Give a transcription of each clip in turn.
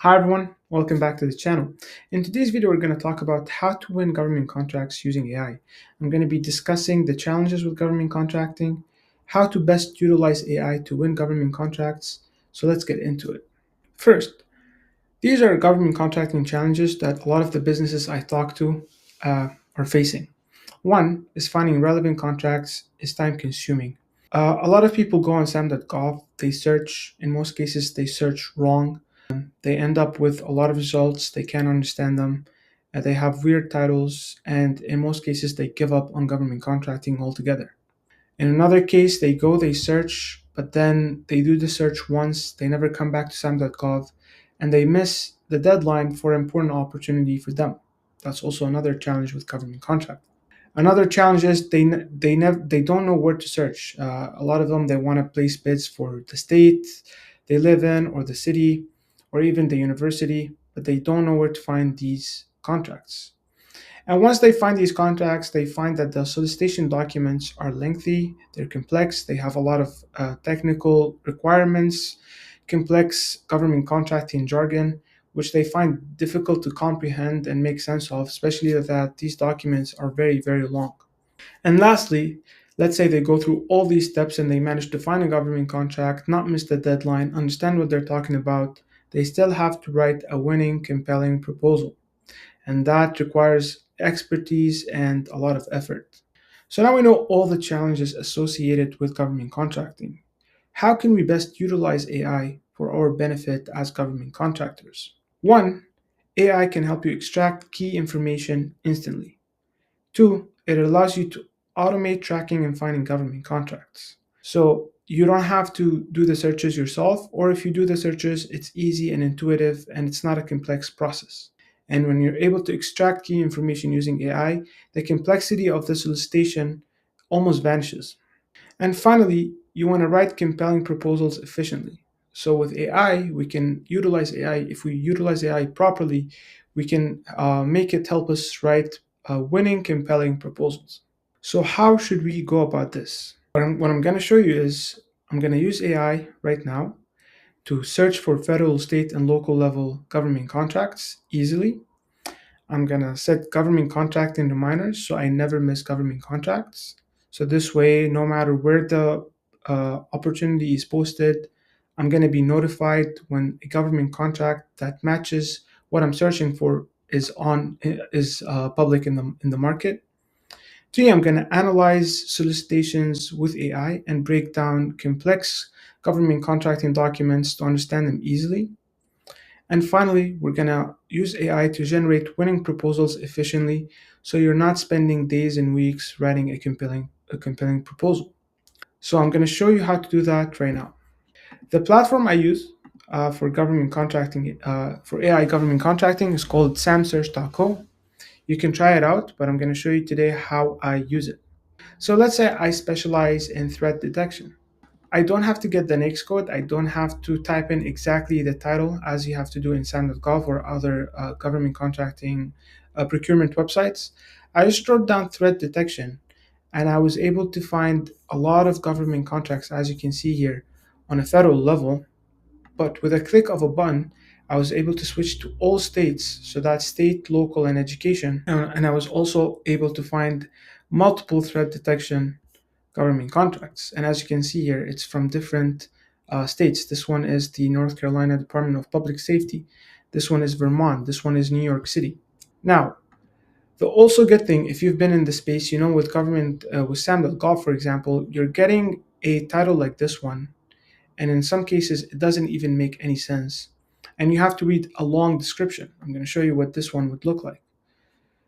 Hi everyone, welcome back to the channel. In today's video, we're going to talk about how to win government contracts using AI. I'm going to be discussing the challenges with government contracting, how to best utilize AI to win government contracts. So let's get into it. First, these are government contracting challenges that a lot of the businesses I talk to are facing. One is finding relevant contracts is time consuming. A lot of people go on sam.gov, they search, in most cases, they search wrong. They end up with a lot of results, they can't understand them, they have weird titles, and in most cases, they give up on government contracting altogether. In another case, they go, they search, but then they do the search once, they never come back to sam.gov, and they miss the deadline for an important opportunity for them. That's also another challenge with government contract. Another challenge is they don't know where to search. A lot of them they want to place bids for the state they live in, or the city, or even the university, but they don't know where to find these contracts. And once they find these contracts, they find that the solicitation documents are lengthy, they're complex, they have a lot of technical requirements, complex government contracting jargon, which they find difficult to comprehend and make sense of, especially that these documents are very, very long. And lastly, let's say they go through all these steps and they manage to find a government contract, not miss the deadline, understand what they're talking about, they still have to write a winning, compelling proposal, and that requires expertise and a lot of effort. So now we know all the challenges associated with government contracting. How can we best utilize AI for our benefit as government contractors? One, AI can help you extract key information instantly. Two, it allows you to automate tracking and finding government contracts. So you don't have to do the searches yourself, or if you do the searches, it's easy and intuitive and it's not a complex process. And when you're able to extract key information using AI, the complexity of the solicitation almost vanishes. And finally, you want to write compelling proposals efficiently. So with AI, we can utilize AI. If we utilize AI properly, we can make it help us write winning, compelling proposals. So how should we go about this? What I'm going to show you is I'm going to use AI right now to search for federal, state, and local level government contracts easily. I'm gonna set government contracting reminders so I never miss government contracts. So this way, no matter where the opportunity is posted, I'm gonna be notified when a government contract that matches what I'm searching for is public in the market. Three, I'm gonna analyze solicitations with AI and break down complex government contracting documents to understand them easily. And finally, we're gonna use AI to generate winning proposals efficiently so you're not spending days and weeks writing a compelling proposal. So I'm gonna show you how to do that right now. The platform I use for government contracting, for AI government contracting is called samsearch.co. You can try it out, but I'm gonna show you today how I use it. So let's say I specialize in threat detection. I don't have to get the next code. I don't have to type in exactly the title as you have to do in SAM.gov or other government contracting procurement websites. I just wrote down threat detection and I was able to find a lot of government contracts, as you can see here, on a federal level. But with a click of a button, I was able to switch to all states, so that's state, local, and education. And I was also able to find multiple threat detection government contracts. And as you can see here, it's from different states. This one is the North Carolina Department of Public Safety. This one is Vermont. This one is New York City. Now, the also good thing, if you've been in the space, you know, with government, with SAM.gov, for example, you're getting a title like this one. And in some cases, it doesn't even make any sense. And you have to read a long description. I'm going to show you what this one would look like.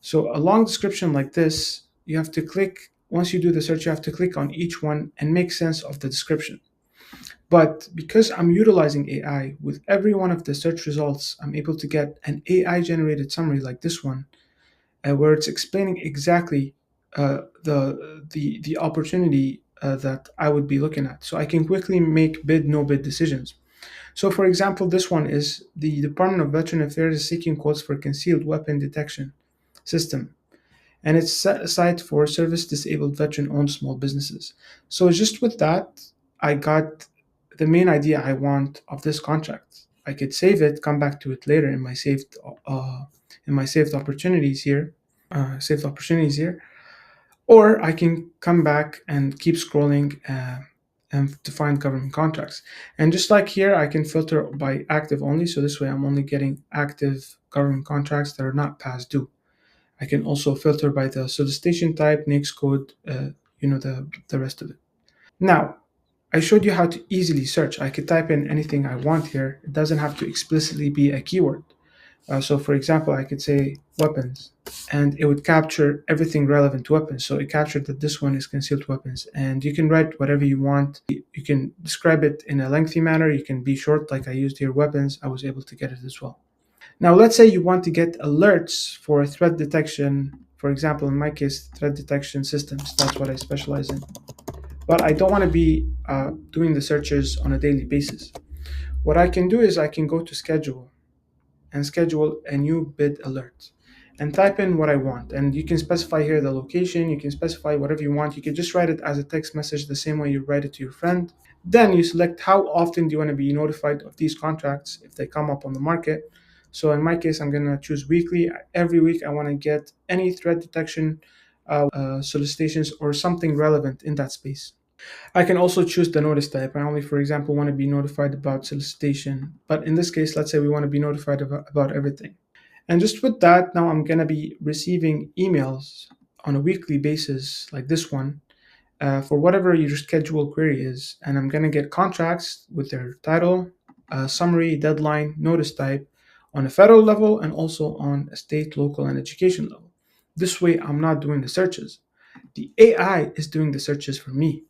So a long description like this, you have to click, once you do the search, you have to click on each one and make sense of the description. But because I'm utilizing AI, with every one of the search results, I'm able to get an AI generated summary like this one, where it's explaining exactly the opportunity that I would be looking at. So I can quickly make bid, no bid decisions. So for example, this one is the Department of Veteran Affairs is seeking quotes for concealed weapon detection system, and it's set aside for service disabled veteran owned small businesses. So just with that, I got the main idea I want of this contract. I could save it, come back to it later in my saved opportunities here, or I can come back and keep scrolling and to find government contracts. And just like here, I can filter by active only. So this way I'm only getting active government contracts that are not past due. I can also filter by the solicitation type, NAICS code, the rest of it. Now, I showed you how to easily search. I could type in anything I want here. It doesn't have to explicitly be a keyword. So for example, I could say weapons and it would capture everything relevant to weapons. So it captured that this one is concealed weapons, and you can write whatever you want. You can describe it in a lengthy manner. You can be short like I used here, weapons. I was able to get it as well. Now, let's say you want to get alerts for threat detection. For example, in my case, threat detection systems. That's what I specialize in. But I don't want to be doing the searches on a daily basis. What I can do is I can go to schedule and schedule a new bid alert and type in what I want. And you can specify here the location, you can specify whatever you want. You can just write it as a text message the same way you write it to your friend. Then you select how often do you want to be notified of these contracts if they come up on the market. So in my case, I'm going to choose weekly. Every week, I want to get any threat detection solicitations or something relevant in that space. I can also choose the notice type. I only, for example, want to be notified about solicitation. But in this case, let's say we want to be notified about everything. And just with that, now I'm going to be receiving emails on a weekly basis, like this one, for whatever your schedule query is. And I'm going to get contracts with their title, summary, deadline, notice type on a federal level and also on a state, local, and education level. This way, I'm not doing the searches. The AI is doing the searches for me.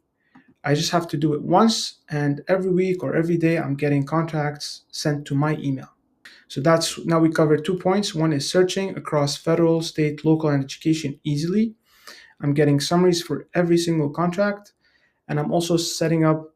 I just have to do it once, and every week or every day, I'm getting contracts sent to my email. So that's now we covered 2 points. One is searching across federal, state, local, and education easily. I'm getting summaries for every single contract, and I'm also setting up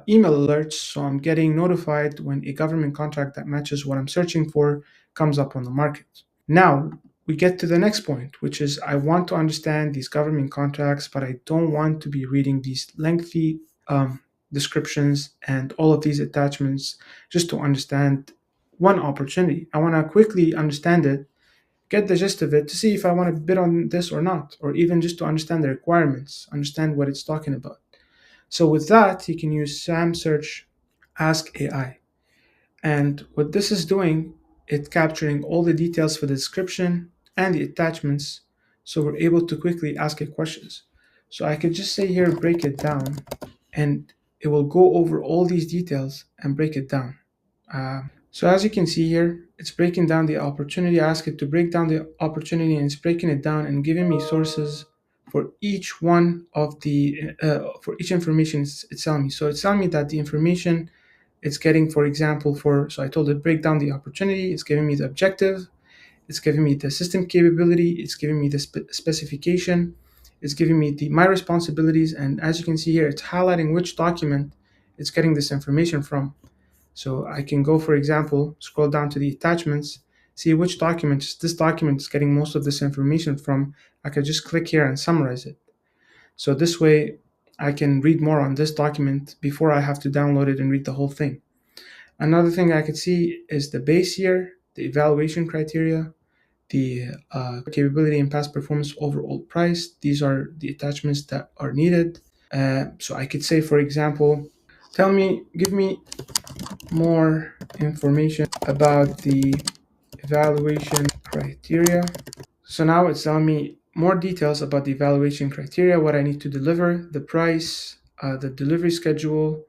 email alerts. So I'm getting notified when a government contract that matches what I'm searching for comes up on the market. Now we get to the next point, which is I want to understand these government contracts, but I don't want to be reading these lengthy descriptions and all of these attachments just to understand one opportunity. I want to quickly understand it, get the gist of it to see if I want to bid on this or not, or even just to understand the requirements, understand what it's talking about. So with that, you can use SAM Search Ask AI. And what this is doing, it's capturing all the details for the description and the attachments. So we're able to quickly ask it questions. So I could just say here, break it down, and it will go over all these details and break it down. So as you can see here, it's breaking down the opportunity. I ask it to break down the opportunity, and it's breaking it down and giving me sources for each one of the for each information it's telling me. So it's telling me that the information it's getting, for example, so I told it break down the opportunity. It's giving me the objective. It's giving me the system capability. It's giving me the specification. It's giving me my responsibilities. And as you can see here, it's highlighting which document it's getting this information from. So I can go, for example, scroll down to the attachments, see which documents this document is getting most of this information from. I could just click here and summarize it. So this way I can read more on this document before I have to download it and read the whole thing. Another thing I could see is the base year, the evaluation criteria, the capability and past performance overall price. These are the attachments that are needed. So I could say, for example, give me more information about the evaluation criteria. So now it's telling me more details about the evaluation criteria, what I need to deliver, the price, the delivery schedule,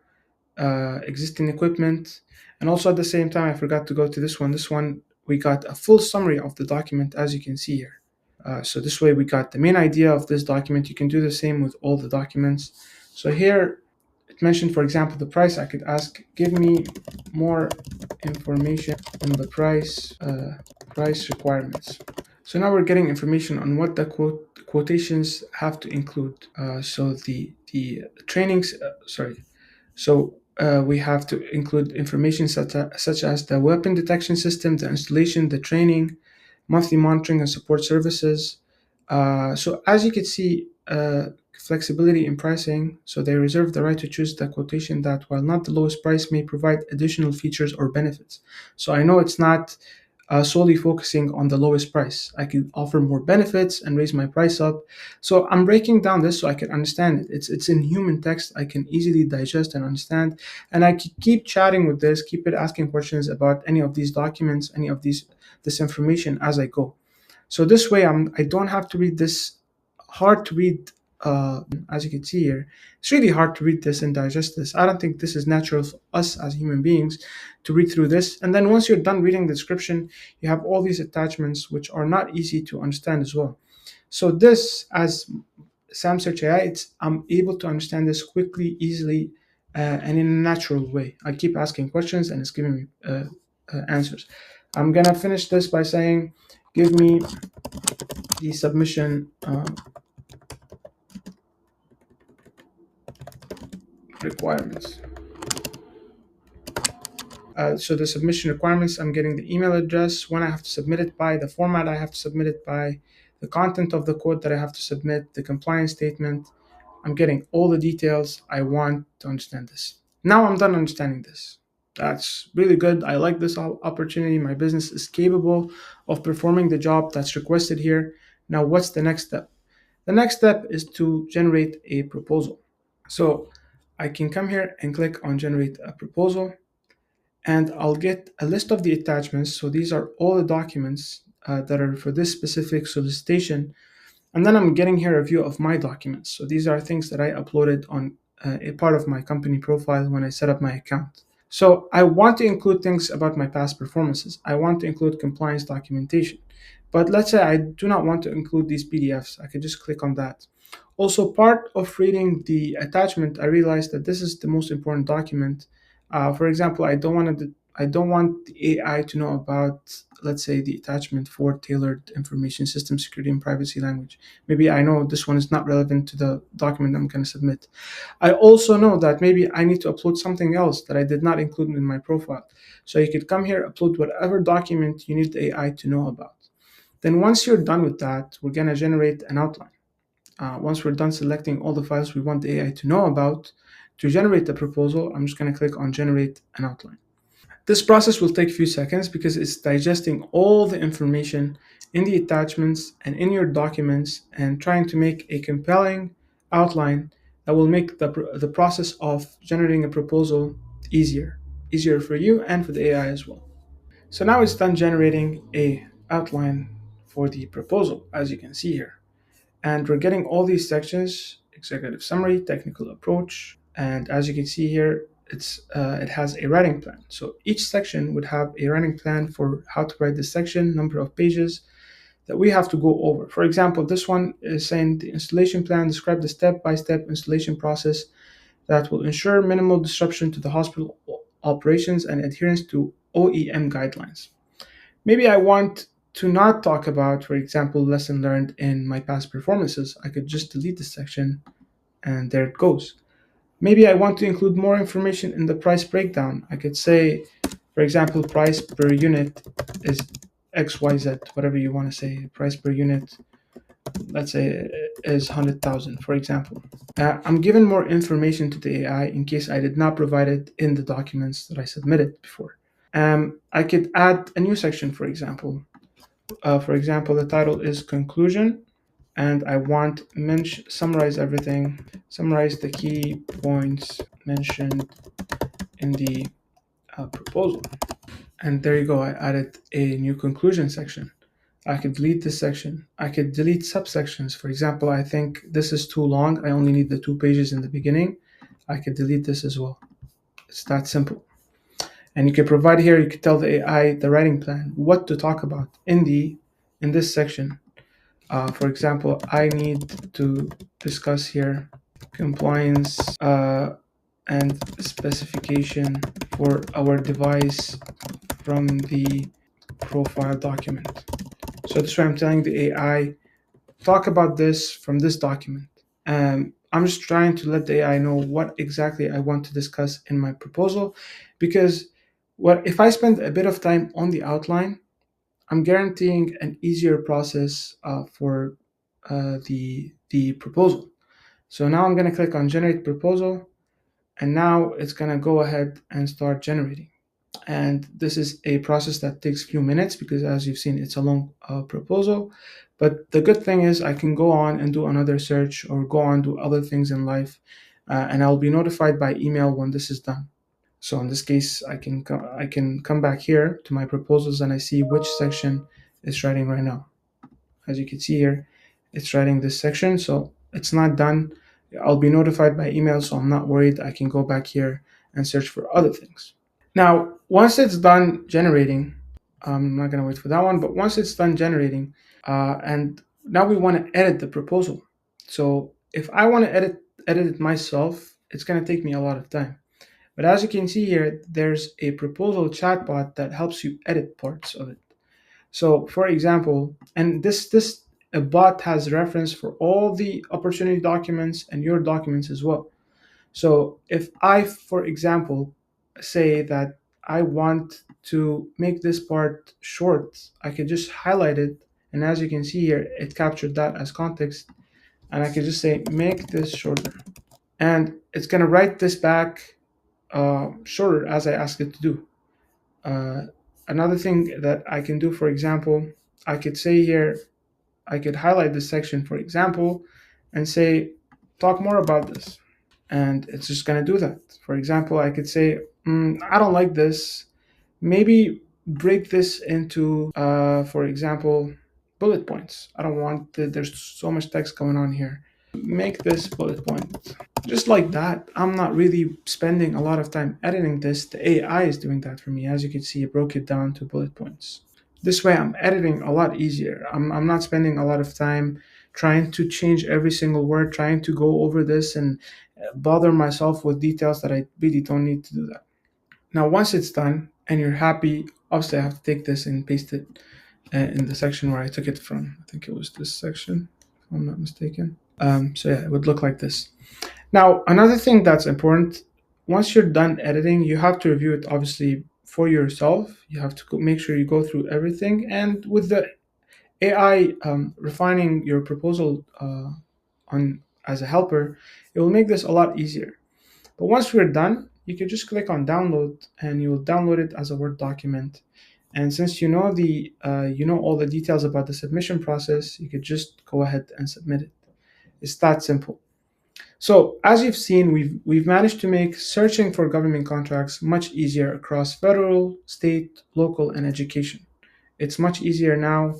existing equipment. And also at the same time, I forgot to go to this one. This one, we got a full summary of the document, as you can see here. So this way we got the main idea of this document. You can do the same with all the documents. So here it mentioned, for example, the price. I could ask, give me more information on the price requirements. So now we're getting information on what the quotations have to include. So the trainings, we have to include information such as the weapon detection system, the installation, the training, monthly monitoring and support services. So as you can see, flexibility in pricing, so they reserve the right to choose the quotation that, while not the lowest price, may provide additional features or benefits. So I know it's not solely focusing on the lowest price. I can offer more benefits and raise my price up. So I'm breaking down this so I can understand it. It's in human text. I can easily digest and understand, and I keep chatting with this, keep it asking questions about any of these documents, any of this information as I go. So this way, I don't have to read this hard to read. As you can see here, it's really hard to read this and digest this. I don't think this is natural for us as human beings to read through this. And then once you're done reading the description, you have all these attachments which are not easy to understand as well. So this, as Sam Search AI, I'm able to understand this quickly, easily, and in a natural way. I keep asking questions and it's giving me answers. I'm gonna finish this by saying, give me the submission requirements. So the submission requirements, I'm getting the email address, when I have to submit it by, the format I have to submit it by, the content of the code that I have to submit, the compliance statement. I'm getting all the details I want to understand this. Now I'm done understanding this. That's really good. I like this opportunity. My business is capable of performing the job that's requested here. Now, what's the next step? The next step is to generate a proposal. So I can come here and click on generate a proposal, and I'll get a list of the attachments. So these are all the documents that are for this specific solicitation. And then I'm getting here a view of my documents. So these are things that I uploaded on a part of my company profile when I set up my account. So I want to include things about my past performances. I want to include compliance documentation. But let's say I do not want to include these PDFs. I could just click on that. Also, part of reading the attachment, I realized that this is the most important document. For example, I don't want the AI to know about, let's say, the attachment for tailored information system security and privacy language. Maybe I know this one is not relevant to the document I'm going to submit. I also know that maybe I need to upload something else that I did not include in my profile. So you could come here, upload whatever document you need the AI to know about. Then once you're done with that, we're going to generate an outline. Once we're done selecting all the files we want the AI to know about, to generate the proposal, I'm just going to click on generate an outline. This process will take a few seconds because it's digesting all the information in the attachments and in your documents and trying to make a compelling outline that will make the process of generating a proposal easier for you and for the AI as well. So now it's done generating a outline for the proposal, as you can see here. And we're getting all these sections: executive summary, technical approach, and as you can see here, it has a writing plan. So each section would have a writing plan for how to write this section, number of pages that we have to go over. For example, this one is saying the installation plan describe the step-by-step installation process that will ensure minimal disruption to the hospital operations and adherence to OEM guidelines. Maybe I want to not talk about, for example, lesson learned in my past performances. I could just delete this section and there it goes. Maybe I want to include more information in the price breakdown. I could say, for example, price per unit is XYZ, whatever you want to say. Price per unit, let's say, is 100,000, for example. I'm giving more information to the AI in case I did not provide it in the documents that I submitted before. I could add a new section, for example. The title is conclusion, and I want summarize everything, summarize the key points mentioned in the proposal. And there you go. I added a new conclusion section. I could delete this section. I could delete subsections. For example, I think this is too long. I only need the 2 pages in the beginning. I could delete this as well. It's that simple. And you can provide here, you can tell the AI the writing plan, what to talk about in this section. For example, I need to discuss here compliance and specification for our device from the profile document. So this way I'm telling the AI, talk about this from this document. I'm just trying to let the AI know what exactly I want to discuss in my proposal, because if I spend a bit of time on the outline, I'm guaranteeing an easier process for the the proposal. So now I'm going to click on generate proposal, and now it's going to go ahead and start generating. And this is a process that takes a few minutes because, as you've seen, it's a long proposal. But the good thing is I can go on and do another search or go on do other things in life, and I'll be notified by email when this is done. So in this case, I can come back here to my proposals and I see which section it's writing right now. As you can see here, it's writing this section, so it's not done. I'll be notified by email, so I'm not worried. I can go back here and search for other things. Now, once it's done generating, I'm not going to wait for that one, but once it's done generating, and now we want to edit the proposal. So if I want to edit it myself, it's going to take me a lot of time. But as you can see here, there's a proposal chatbot that helps you edit parts of it. So for example, and this a bot has reference for all the opportunity documents and your documents as well. So if I, for example, say that I want to make this part short, I could just highlight it. And as you can see here, it captured that as context. And I could just say, make this shorter. And it's going to write this back shorter as I ask it to do. Another thing that I can do, for example, I could say here, I could highlight this section, for example, and say, talk more about this. And it's just going to do that. For example, I could say, I don't like this. Maybe break this into, for example, bullet points. I don't want there's so much text going on here. Make this bullet point. Just like that. I'm not really spending a lot of time editing this. The AI is doing that for me. As you can see, it broke it down to bullet points. This way, I'm editing a lot easier. I'm not spending a lot of time trying to change every single word, trying to go over this and bother myself with details that I really don't need to do that. Now, once it's done and you're happy, obviously I have to take this and paste it in the section where I took it from. I think it was this section, if I'm not mistaken. So yeah, it would look like this. Now, another thing that's important, once you're done editing, you have to review it obviously for yourself. You have to make sure you go through everything. And with the AI refining your proposal on as a helper, it will make this a lot easier. But once we're done, you can just click on download and you will download it as a Word document. And since you know all the details about the submission process, you could just go ahead and submit it. It's that simple. So as you've seen, we've managed to make searching for government contracts much easier across federal, state, local, and education. It's much easier now.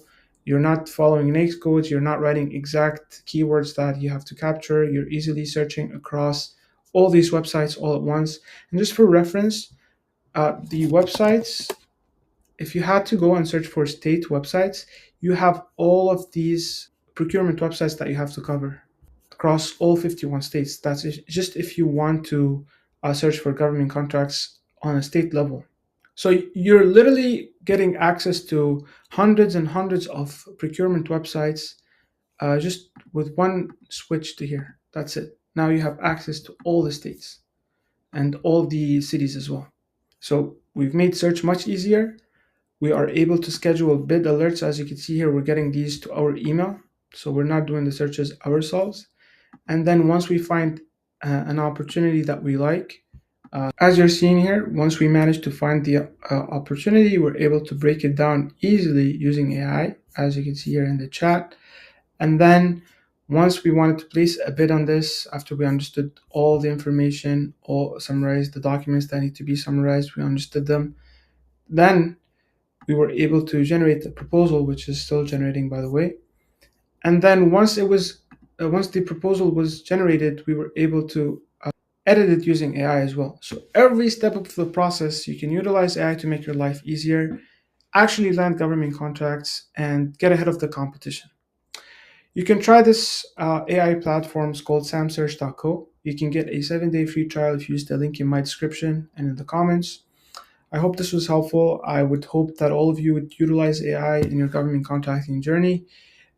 You're not following NAICS codes. You're not writing exact keywords that you have to capture. You're easily searching across all these websites all at once. And just for reference, the websites, if you had to go and search for state websites, you have all of these procurement websites that you have to cover across all 51 states. That's just if you want to search for government contracts on a state level. So you're literally getting access to hundreds and hundreds of procurement websites just with one switch to here. That's it. Now you have access to all the states and all the cities as well. So we've made search much easier. We are able to schedule bid alerts. As you can see here, we're getting these to our email. So we're not doing the searches ourselves. And then once we find an opportunity that we like, as you're seeing here, once we manage to find the opportunity, we're able to break it down easily using AI, as you can see here in the chat. And then once we wanted to place a bid on this, after we understood all the information or summarized the documents that need to be summarized, we understood them, then we were able to generate the proposal, which is still generating, by the way. And then once the proposal was generated, we were able to edit it using AI as well. So every step of the process, you can utilize AI to make your life easier, actually land government contracts, and get ahead of the competition. You can try this AI platforms called samsearch.co. You can get a 7-day free trial if you use the link in my description and in the comments. I hope this was helpful. I would hope that all of you would utilize AI in your government contracting journey,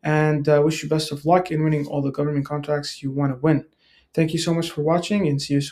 and wish you best of luck in winning all the government contracts you want to win. Thank you so much for watching, and see you soon.